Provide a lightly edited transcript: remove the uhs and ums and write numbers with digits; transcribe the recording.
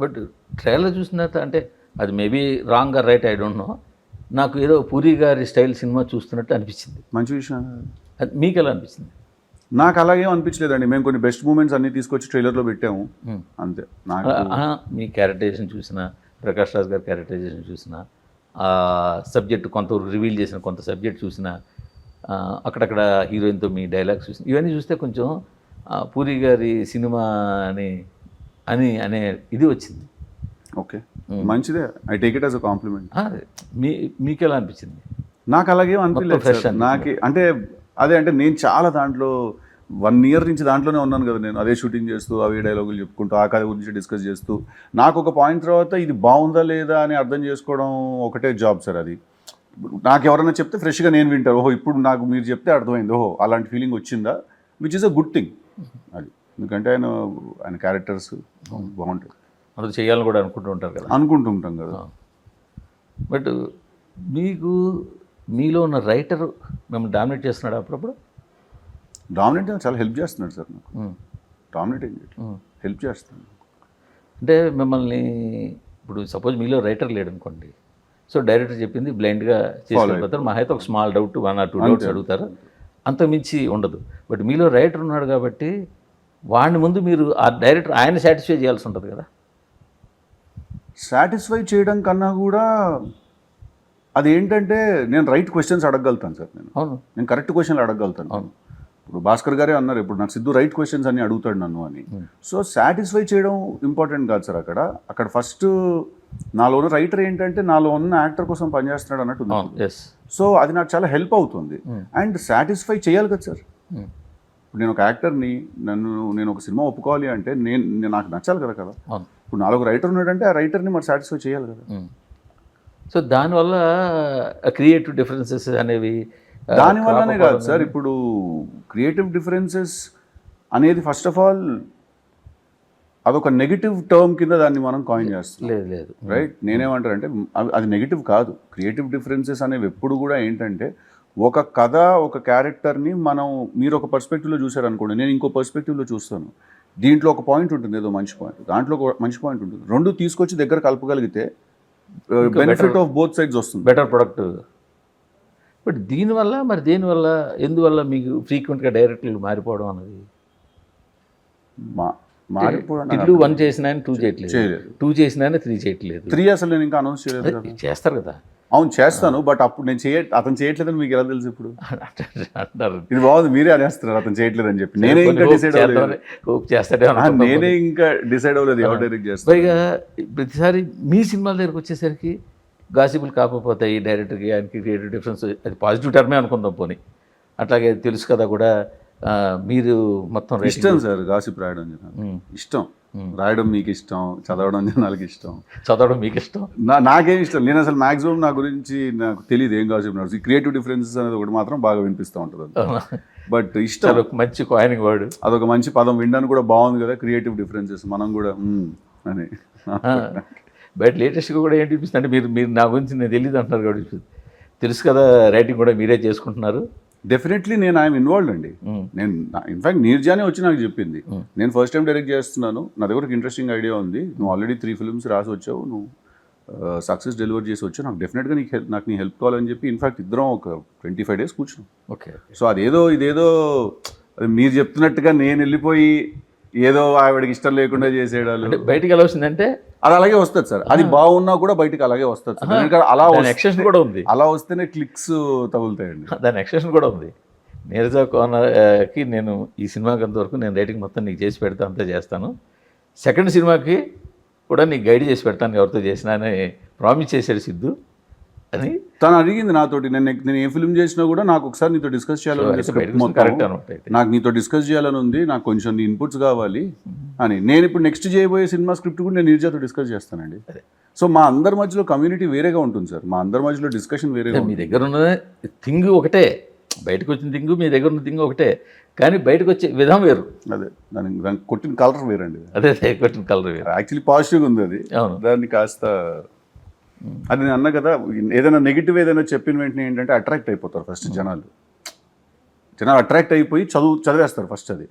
But trailer చూసిన తర్వాత అంటే అది maybe wrong or right I don't know, నాకు ఏదో పూరి గారి స్టైల్ సినిమా చూస్తున్నట్టు అనిపించింది. మంచి విషయం. అది మీకు ఎలా అనిపించింది? నాకు అలాగేం అనిపించలేదండి. మేము కొన్ని బెస్ట్ మూమెంట్స్ అన్ని తీసుకొచ్చి ట్రైలర్లో పెట్టాము అంతే. నాకు మీ క్యారెక్టరైజేషన్ చూసిన, ప్రకాష్ రాజ్ గారి క్యారెక్టరైజేషన్ చూసిన, ఆ సబ్జెక్ట్ కొంతవరకు రివీల్ చేసిన కొంత సబ్జెక్ట్ చూసిన, అక్కడక్కడ హీరోయిన్తో మీ డైలాగ్స్ చూసిన, ఇవన్నీ చూస్తే కొంచెం పూరి గారి సినిమా అని అనే ఇది వచ్చింది. ఓకే, మంచిదే. I take it as a compliment. మీకు ఎలా అనిపించింది? నాకు అలాగేం అనిపించలేదు. నాకు అంటే అదే, అంటే నేను చాలా దాంట్లో 1 year నుంచి దాంట్లోనే ఉన్నాను కదా. నేను అదే షూటింగ్ చేస్తూ అవే డైలాగులు చెప్పుకుంటూ ఆ కథ గురించి డిస్కస్ చేస్తూ నాకు ఒక పాయింట్ తర్వాత ఇది బాగుందా లేదా అని అర్థం చేసుకోవడం ఒకటే జాబ్ సార్. అది నాకు ఎవరైనా చెప్తే ఫ్రెష్గా నేను వింటాను. ఓహో ఇప్పుడు నాకు మీరు చెప్తే అర్థమైంది, ఓహో అలాంటి ఫీలింగ్ వచ్చిందా, which is a good thing. అది ఎందుకంటే ఆయన క్యారెక్టర్స్ బాగుంటాయి. అందరూ చేయాలని కూడా అనుకుంటూ ఉంటారు కదా. అనుకుంటుంటాం కదా. బట్ మీకు మీలో ఉన్న రైటర్ మిమ్మల్ని డామినేట్ చేస్తున్నాడు అప్పుడప్పుడు? డామినేట్ చాలా హెల్ప్ చేస్తున్నాడు సార్ నాకు. డామినేట్ ఏం హెల్ప్ చేస్తున్నాడు అంటే మిమ్మల్ని ఇప్పుడు సపోజ్ మీలో రైటర్ లేడు అనుకోండి, సో డైరెక్టర్ చెప్పింది బ్లైండ్గా చేసిపోతారు. మా అయితే ఒక స్మాల్ డౌట్ 1 or 2 డౌట్స్ అడుగుతారు, అంతకుమించి ఉండదు. బట్ మీలో రైటర్ ఉన్నాడు కాబట్టి వాడిని ముందు మీరు ఆ డైరెక్టర్ ఆయన సాటిస్ఫై చేయాల్సి ఉంటుంది కదా. సాటిస్ఫై చేయడం కన్నా కూడా అదేంటంటే నేను రైట్ క్వశ్చన్స్ అడగగలుగుతాను సార్. నేను కరెక్ట్ క్వశ్చన్లు అడగగలుగుతాను. ఇప్పుడు భాస్కర్ గారే అన్నారు ఇప్పుడు నాకు సిద్ధు రైట్ క్వశ్చన్స్ అన్ని అడుగుతాడు నన్ను అని. సో సాటిస్ఫై చేయడం ఇంపార్టెంట్ కాదు సార్. అక్కడ ఫస్ట్ నాలో ఉన్న రైటర్ ఏంటంటే నాలో ఉన్న యాక్టర్ కోసం పనిచేస్తున్నాడు అన్నట్టు. సో అది నాకు చాలా హెల్ప్ అవుతుంది. అండ్ సాటిస్ఫై చేయాలి కదా సార్. ఇప్పుడు నేను ఒక యాక్టర్ని, నేను ఒక సినిమా ఒప్పుకోవాలి అంటే నేను నాకు నచ్చాలి కదా. ఇప్పుడు నాలో ఒక రైటర్ ఉన్నాడంటే ఆ రైటర్ని మరి సాటిస్ఫై చేయాలి కదా. సో దానివల్ల క్రియేటివ్ డిఫరెన్సెస్ అనేవి దానివల్లనే కాదు సార్. ఇప్పుడు క్రియేటివ్ డిఫరెన్సెస్ అనేది ఫస్ట్ ఆఫ్ ఆల్ అదొక నెగిటివ్ టర్మ్ కింద దాన్ని మనం కాయిన్ చేస్తాం. లేదు రైట్. నేనేమంటానంటే అది నెగిటివ్ కాదు. క్రియేటివ్ డిఫరెన్సెస్ అనేవి ఎప్పుడు కూడా ఏంటంటే ఒక కథ, ఒక క్యారెక్టర్ని మీరు ఒక పర్స్పెక్టివ్లో చూసారనుకోండి, నేను ఇంకో పర్స్పెక్టివ్లో చూస్తాను. దీంట్లో ఒక పాయింట్ ఉంటుంది, ఏదో మంచి పాయింట్, దాంట్లో ఒక మంచి పాయింట్ ఉంటుంది. రెండు తీసుకొచ్చి దగ్గర కలపగలిగితే బెనిఫిట్ ఆఫ్ బోత్ సైడ్స్ వస్తుంది, బెటర్ ప్రొడక్ట్. బట్ దేనివల్ల ఎందువల్ల మీకు ఫ్రీక్వెంట్గా డైరెక్టర్లు మారిపోవడం అన్నది? మారిపోవడం 1 చేసిన 2 చేయట్లేదు, 2 చేసిన 3 చేయట్లేదు. 3 అసలు నేను ఇంకా అనౌన్స్ చేయలేదు. చేస్తారు కదా. అవును చేస్తాను, బట్ అప్పుడు నేను అతను చేయట్లేదని మీకు ఎలా తెలుసు? ఇప్పుడు అంటారు ఇది బాగుంది, మీరే అనేస్తున్నారు అతను చేయట్లేదని చెప్పి. నేనే ఇంకా డిసైడ్ అవ్వలేదు ఎవరు డైరెక్ట్ చేస్తారు. పైగా ప్రతిసారి మీ సినిమాల దగ్గరకు వచ్చేసరికి గాసిబుల్ కాకపోతాయి డైరెక్టర్కి, ఆయనకి క్రియేటివ్ డిఫరెన్స్. అది పాజిటివ్ టర్మే అనుకుందాం పోనీ. అట్లాగే తెలుసు కదా కూడా మీరు మొత్తం ఇష్టం సార్ గాసిప్ రాయడం. ఇష్టం రాయడం, మీకు ఇష్టం చదవడం, జనాలకి ఇష్టం చదవడం, మీకు ఇష్టం, నాకేం ఇష్టం. నేను అసలు మాక్సిమం నా గురించి నాకు తెలియదు ఏం గాసిప్ నడుస్తుంది. క్రియేటివ్ డిఫరెన్సెస్ అనేది ఒకటి మాత్రం బాగా వినిపిస్తూ ఉంటుంది. బట్ ఇష్టం, మంచి కాయినింగ్ వర్డ్, అదొక మంచి పదం. వినడానికి కూడా బాగుంది కదా క్రియేటివ్ డిఫరెన్సెస్. మనం కూడా అని బయట లేటెస్ట్గా కూడా ఏంటి అనిపిస్తుంది అంటే మీరు నా గురించి నేను తెలియదు అంటున్నారు కాబట్టి తెలుసు కదా, రైటింగ్ కూడా మీరే చేసుకుంటున్నారు. డెఫినెట్లీ నేను ఐఎమ్ ఇన్వాల్వ్డ్ అండి. నేను ఇన్ఫాక్ట్ నీర్జానే వచ్చి నాకు చెప్పింది, నేను ఫస్ట్ టైం డైరెక్ట్ చేస్తున్నాను, నా దగ్గర ఒక ఇంట్రెస్టింగ్ ఐడియా ఉంది, నువ్వు ఆల్రెడీ 3 films రాసి వచ్చావు, నువ్వు సక్సెస్ డెలివర్ చేసి వచ్చావు, నాకు డెఫినెట్గా నాకు నీ హెల్ప్ కావాలని చెప్పి ఇన్ఫాక్ట్ ఇద్దరం ఒక 25 days కూర్చున్నాం. ఓకే. సో ఇదేదో మీరు చెప్తున్నట్టుగా నేను వెళ్ళిపోయి ఏదో ఆవిడకి ఇష్టం లేకుండా చేసేయడాలు బయటికి ఎలా వస్తుందంటే అది అలాగే వస్తుంది సార్. అది బాగున్నా కూడా ఈ బయటికి అలాగే వస్తుంది సార్. అలా ఎక్స్టెన్షన్ కూడా ఉంది, అలా వస్తేనే క్లిక్స్ తగులుతాయండి. దాని ఎక్స్టెన్షన్ కూడా ఉంది. నీరజ కోనకి నేను ఈ సినిమాకి అంతవరకు నేను రైటింగ్ మొత్తం నీకు చేసి పెడతా, అంతా చేస్తాను, సెకండ్ సినిమాకి కూడా నీకు గైడ్ చేసి పెడతాను ఎవరితో చేసినా అని ప్రామిస్ చేశాడు సిద్ధు అని. తను అడిగింది నాతోటి, నేను ఏ ఫిల్మ్ చేసినా కూడా నాకు ఒకసారి నీతో డిస్కస్ చేయాలని, నాకు నీతో డిస్కస్ చేయాలని ఉంది, నాకు కొంచెం నీ ఇన్పుట్స్ కావాలి అని. నేను ఇప్పుడు నెక్స్ట్ చేయబోయే సినిమా స్క్రిప్ట్ కూడా నేను నీరజతో డిస్కస్ చేస్తానండి. సో మా అందరి మధ్యలో కమ్యూనిటీ వేరేగా ఉంటుంది సార్, మా అందరి మధ్యలో డిస్కషన్ వేరేగా. మీ దగ్గర ఉన్న థింగ్ ఒకటే, బయటకు వచ్చిన థింగ్ మీ దగ్గర ఉన్న థింగ్ ఒకటే, కానీ బయటకు వచ్చే విధం వేరు. అదే దానికి కొట్టిన కలర్ వేరండి. అదే కొట్టిన కలర్ వేరు. యాక్చువల్లీ పాజిటివ్గా ఉంది అది. అవును, దాన్ని కాస్త అది నేను అన్నా కదా, ఏదైనా నెగిటివ్ ఏదైనా చెప్పిన వెంటనే ఏంటంటే అట్రాక్ట్ అయిపోతారు ఫస్ట్ జనాలు అట్రాక్ట్ అయిపోయి చదివేస్తారు ఫస్ట్ అది.